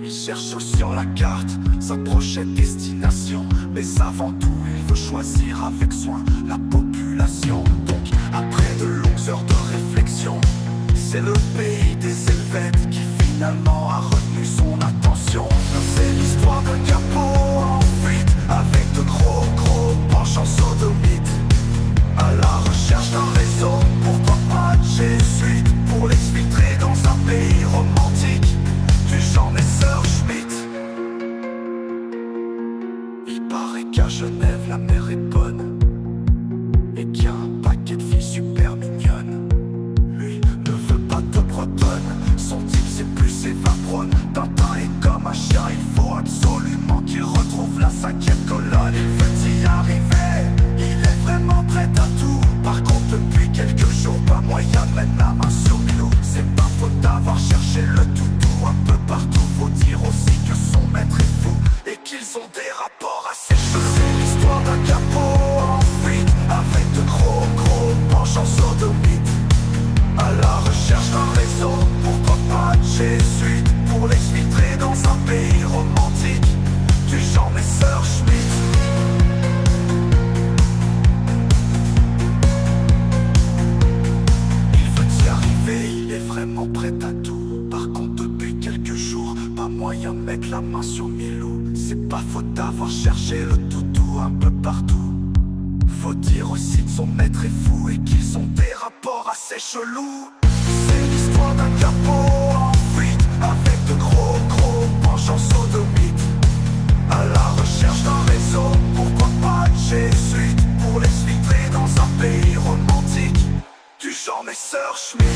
Il cherche sur la carte sa prochaine destination, mais avant tout il veut choisir avec soin la population. Donc après de longues heures de réflexion, c'est le pays des Helvètes qui finalement a retenu son attention. C'est l'histoire d'un capot en fuite avec de gros penchants sodomites, à la recherche d'un réseau, pourquoi pas de jésuite, pour l'exfiltrer dans un pays romantique du genre Messerschmitt. Il paraît qu'à Genève la mer est bonne et qu'il y a un paquet de filles super mignonnes. Lui ne veut pas de bretonne, son type c'est plus Eva Tintin est comme un chien, il faut absolument qu'il retrouve la 5e colonne. Il veut y arriver, il est vraiment prêt à tout. Par contre depuis quelques jours, pas moyen de mettre la main sur Milou. C'est pas faute d'avoir cherché le toutou un peu partout. Faut dire aussi que son maître est fou et qu'ils ont des rapports assez chelous. C'est l'histoire d'un capot en fuite avec de gros penchants sodomites, à la recherche d'un réseau, pourquoi pas de jésuite, pour l'exfiltrer dans un pays romantique du genre Messerschmitt. Il veut y arriver, il est vraiment prêt à tout. Par contre depuis quelques jours, pas moyen de mettre la main sur Milou. C'est pas faute d'avoir cherché le toutou un peu partout. Faut dire aussi que son maître est fou et qu'ils ont des rapports assez chelous. C'est l'histoire d'un capot en fuite avec de gros penchants sodomites, à la recherche d'un réseau, pourquoi pas de jésuite, pour l'exfiltrer dans un pays romantique du genre Messerschmitt.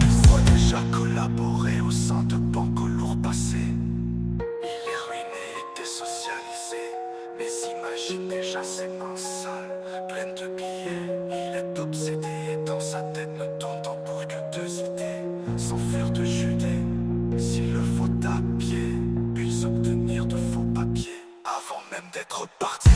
Ils ont déjà collaboré au sein de banques au lourd passé. Il est ruiné et désocialisé, mais imagine déjà ses mains sales, pleines de billets. Il est obsédé et dans sa tête ne tourne pour que 2 idées: s'enfuir de Judée, s'il le faut à pied, puis obtenir de faux papiers avant même d'être parti.